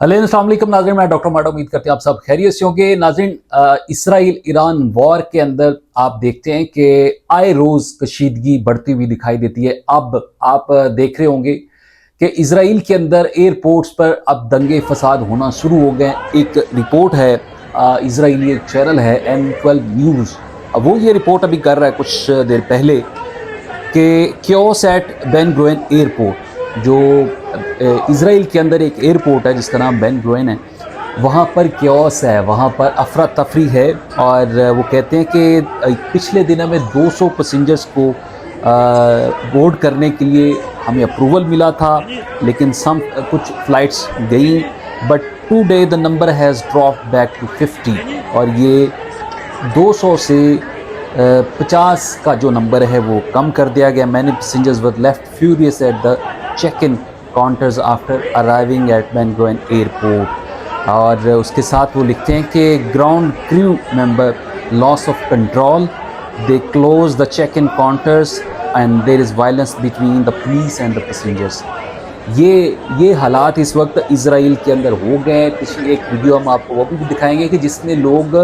Hello अस्सलाम वालेकुम नाज़रीन, मैं डॉक्टर माडा उम्मीद करते हैं आप सब खैरियत से होंगे। नाज़रीन, इसराइल ईरान वॉर के अंदर आप देखते हैं कि आए रोज़ कशीदगी बढ़ती हुई दिखाई देती है। अब आप देख रहे होंगे कि इसराइल के अंदर एयरपोर्ट्स पर अब दंगे फसाद होना शुरू हो गए। एक रिपोर्ट है, इसराइली एक चैनल है N12 न्यूज़, वो ये रिपोर्ट अभी कर रहा है कुछ देर पहले कि chaos at Ben Gurion airport, जो इसराइल के अंदर एक एयरपोर्ट है जिसका नाम बेन गुरियन है, वहाँ पर क्योस है, वहाँ पर अफरा तफरी है। और वो कहते हैं कि पिछले दिनों में 200 पैसेंजर्स को बोर्ड करने के लिए हमें अप्रूवल मिला था, लेकिन कुछ फ़्लाइट्स गई, but today the number has drop back to 50, और ये 200 से 50 का जो नंबर है वो कम कर दिया गया। Many passengers were left furious at the check in counters after arriving at Ben Gurion airport. और उसके साथ वो लिखते हैं कि ground crew member loss of control, they close the check in counters and there is violence between the police and the passengers. ये हालात इस वक्त इसराइल के अंदर हो गए। पिछली एक वीडियो हम आपको वो भी दिखाएंगे कि जिसमें लोग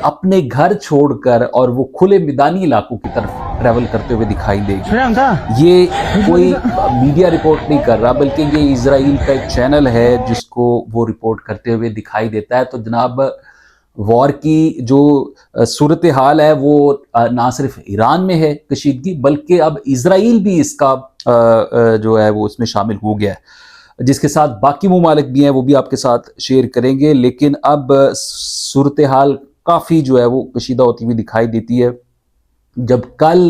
अपने घर छोड़कर और वो खुले मैदानी इलाकों की तरफ ट्रैवल करते हुए दिखाई देगी। ये कोई मीडिया रिपोर्ट नहीं कर रहा, बल्कि ये इसराइल का एक चैनल है जिसको वो रिपोर्ट करते हुए दिखाई देता है। तो जनाब, वॉर की जो सूरत हाल है वो ना सिर्फ ईरान में है कशीदगी, बल्कि अब इसराइल भी इसका जो है वो उसमें शामिल हो गया है, जिसके साथ बाकी ममालिक भी हैं, वो भी आपके साथ शेयर करेंगे। लेकिन अब सूरत हाल काफ़ी जो है वो कशीदा होती हुई दिखाई देती है। जब कल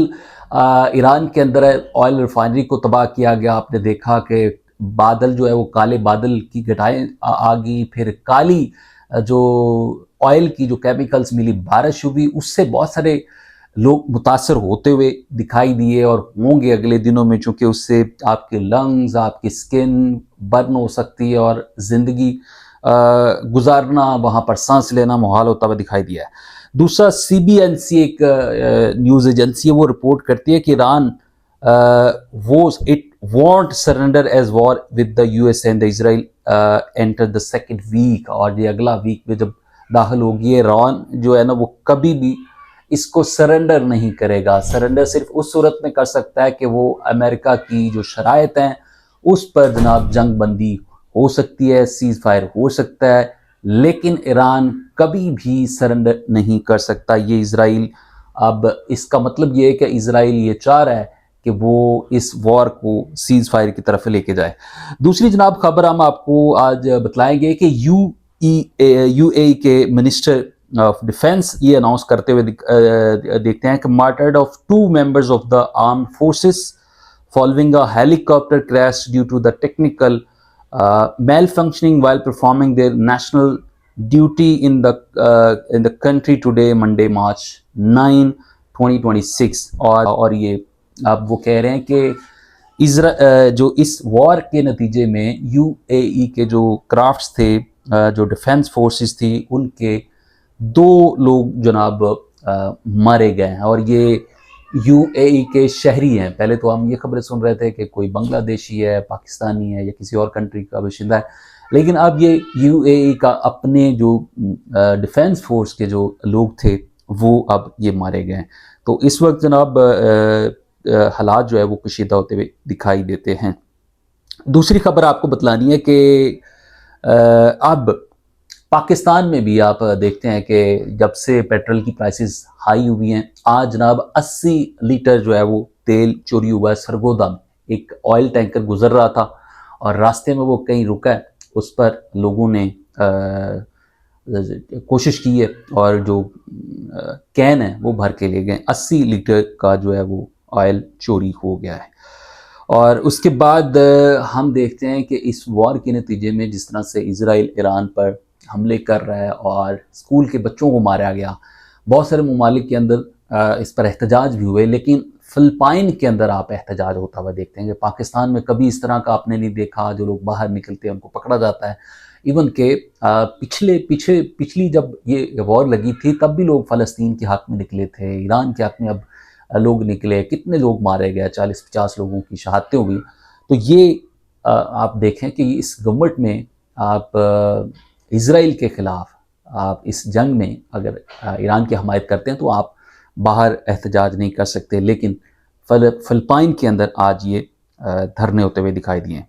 ईरान के अंदर ऑयल रिफाइनरी को तबाह किया गया, आपने देखा कि बादल जो है वो काले बादल की घटाएं आ गई, फिर काली जो ऑयल की जो केमिकल्स मिली बारिश हुई, उससे बहुत सारे लोग मुतासर होते हुए दिखाई दिए और होंगे अगले दिनों में, चूँकि उससे आपके लंग्स, आपकी स्किन बर्न हो सकती है और ज़िंदगी गुजारना, वहाँ पर सांस लेना मुहाल होता हुआ दिखाई दिया है। दूसरा, CBNC एक न्यूज़ एजेंसी है, वो रिपोर्ट करती है कि Iran it won't surrender as war with the USA एंड द Israel enter the second week. और ये अगला वीक में जब दाखिल होगी, ईरान जो है ना वो कभी भी इसको सरेंडर नहीं करेगा। सरेंडर सिर्फ उस सूरत में कर सकता है कि वो अमेरिका की जो शराइत हैं उस पर जनाब जंग बंदी हो सकती है, सीज फायर हो सकता है, लेकिन ईरान कभी भी सरेंडर नहीं कर सकता। ये इसराइल, अब इसका मतलब ये है कि इसराइल ये चाह रहा है कि वो इस वॉर को सीज फायर की तरफ लेके जाए। दूसरी जनाब खबर हम आपको आज बतलाएंगे कि UAE के मिनिस्टर ऑफ डिफेंस ये अनाउंस करते हुए देखते हैं कि martyred of 2 members of the armed forces following a helicopter crash due to the technical malfunctioning while performing their national duty in the country today, Monday, March 9, 2026। और ये अब वो कह रहे हैं कि जो इस वॉर के नतीजे में UAE के जो क्राफ्ट्स थे, जो डिफेंस फोर्सेस थी, उनके 2 लोग जनाब मारे गए हैं, और ये UAE के शहरी हैं। पहले तो हम ये खबरें सुन रहे थे कि कोई बांग्लादेशी है, पाकिस्तानी है या किसी और कंट्री का बाशिंदा है, लेकिन अब ये UAE का अपने जो डिफेंस फोर्स के जो लोग थे वो अब ये मारे गए हैं। तो इस वक्त जनाब हालात जो है वो कशीदा होते हुए दिखाई देते हैं। दूसरी खबर आपको बतलानी है कि अब पाकिस्तान में भी आप देखते हैं कि जब से पेट्रोल की प्राइसेस हाई हुई हैं, आज जनाब 80 लीटर जो है वो तेल चोरी हुआ है सरगोदा में। एक ऑयल टैंकर गुजर रहा था और रास्ते में वो कहीं रुका है, उस पर लोगों ने कोशिश की है और जो कैन है वो भर के ले गए। 80 लीटर का जो है वो ऑयल चोरी हो गया है। और उसके बाद हम देखते हैं कि इस वॉर के नतीजे में जिस तरह से इसराइल ईरान पर हमले कर रहा है और स्कूल के बच्चों को मारा गया, बहुत सारे ममालिक के अंदर इस पर एहतजाज भी हुए, लेकिन फिलिपाइन के अंदर आप एहतजाज होता हुआ देखते हैं कि पाकिस्तान में कभी इस तरह का आपने नहीं देखा। जो लोग बाहर निकलते हैं उनको पकड़ा जाता है। इवन के पिछली जब ये वॉर लगी थी तब भी लोग फ़लस्तीन के हक़ में निकले थे, ईरान के हक़ में अब लोग निकले, कितने लोग मारे गए, 40-50 लोगों की शहादतें हुई। तो ये आप देखें कि इस गवर्नमेंट में آپ اسرائیل کے خلاف آپ اس جنگ میں اگر ایران کی حمایت کرتے ہیں تو آپ باہر احتجاج نہیں کر سکتے، لیکن فلپائن کے اندر آج یہ دھرنے ہوتے ہوئے دکھائی دیے ہیں۔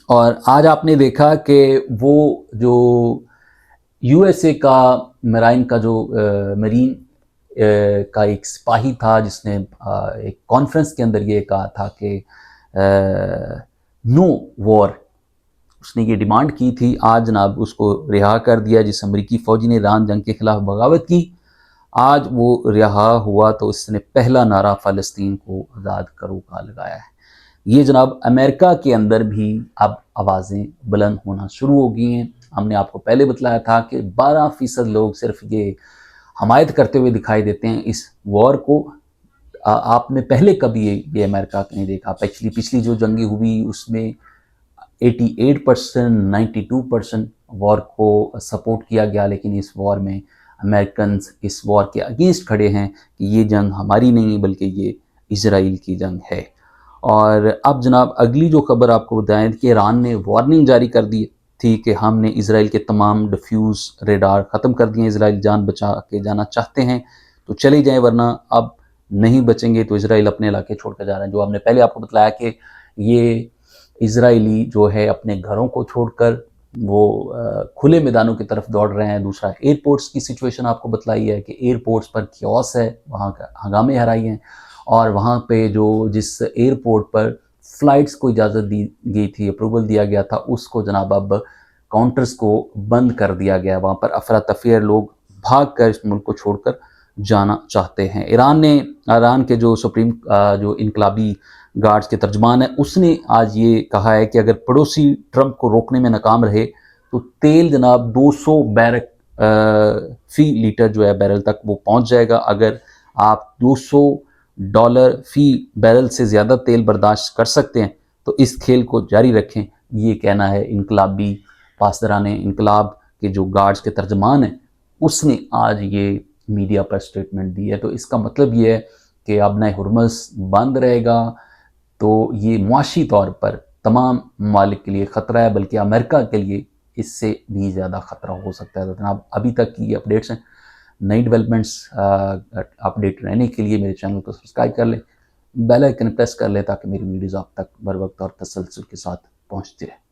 اور آج آپ نے دیکھا کہ وہ جو یو ایس اے کا مرائن کا جو مرین کا ایک سپاہی تھا جس نے ایک کانفرنس کے اندر یہ کہا تھا کہ نو وار، اس نے یہ ڈیمانڈ کی تھی، آج جناب اس کو رہا کر دیا۔ جس امریکی فوجی نے ایران جنگ کے خلاف بغاوت کی، آج وہ رہا ہوا تو اس نے پہلا نعرہ فلسطین کو آزاد کرو کا لگایا ہے۔ یہ جناب امریکہ کے اندر بھی اب آوازیں بلند ہونا شروع ہو گئی ہیں۔ ہم نے آپ کو پہلے بتلایا تھا کہ 12% لوگ صرف یہ حمایت کرتے ہوئے دکھائی دیتے ہیں اس وار کو۔ آپ نے پہلے کبھی یہ امریکہ نہیں دیکھا، پچھلی جو جنگیں ہوئی اس میں 88%، 92% وار کو سپورٹ کیا گیا، لیکن اس وار میں امریکنز اس وار کے اگینسٹ کھڑے ہیں کہ یہ جنگ ہماری نہیں بلکہ یہ اسرائیل کی جنگ ہے۔ اور اب جناب اگلی جو خبر آپ کو بتائیں کہ ایران نے وارننگ جاری کر دی تھی کہ ہم نے اسرائیل کے تمام ڈیفیوز ریڈار ختم کر دیے، اسرائیل جان بچا کے جانا چاہتے ہیں تو چلے جائیں ورنہ اب نہیں بچیں گے۔ تو اسرائیل اپنے علاقے چھوڑ کر جا رہے ہیں، جو ہم نے پہلے آپ کو بتلایا کہ یہ اسرائیلی جو ہے اپنے گھروں کو چھوڑ کر وہ کھلے میدانوں کی طرف دوڑ رہے ہیں۔ دوسرا ایئرپورٹس کی سچویشن آپ کو بتلائی ہے کہ ایئرپورٹس پر کیوس ہے، وہاں کا ہنگامے ہرائی ہیں، اور وہاں پہ جس ایئرپورٹ پر فلائٹس کو اجازت دی گئی تھی، اپروول دیا گیا تھا، اس کو جناب اب کاؤنٹرز کو بند کر دیا گیا۔ وہاں پر افراتفری، لوگ بھاگ کر اس ملک کو چھوڑ کر جانا چاہتے ہیں۔ ایران کے جو سپریم جو انقلابی گارڈز کے ترجمان ہے، اس نے آج یہ کہا ہے کہ اگر پڑوسی ٹرمپ کو روکنے میں ناکام رہے تو تیل جناب 200 بیرل فی لیٹر جو ہے بیرل تک وہ پہنچ جائے گا۔ اگر آپ $200 فی بیرل سے زیادہ تیل برداشت کر سکتے ہیں تو اس کھیل کو جاری رکھیں، یہ کہنا ہے انقلابی پاسداران انقلاب کے جو گارڈز کے ترجمان ہیں، اس نے آج یہ میڈیا پر سٹیٹمنٹ دی ہے۔ تو اس کا مطلب یہ ہے کہ اب نہ ہرمز بند رہے گا، تو یہ معاشی طور پر تمام ممالک کے لیے خطرہ ہے، بلکہ امریکہ کے لیے اس سے بھی زیادہ خطرہ ہو سکتا ہے۔ تو جناب ابھی تک کی یہ اپڈیٹس ہیں، نئی ڈیولپمنٹس اپڈیٹ رہنے کے لیے میرے چینل کو سبسکرائب کر لیں، بیل آئیکن پریس کر لیں تاکہ میری ویڈیوز آپ تک بر وقت اور تسلسل کے ساتھ پہنچتی رہے۔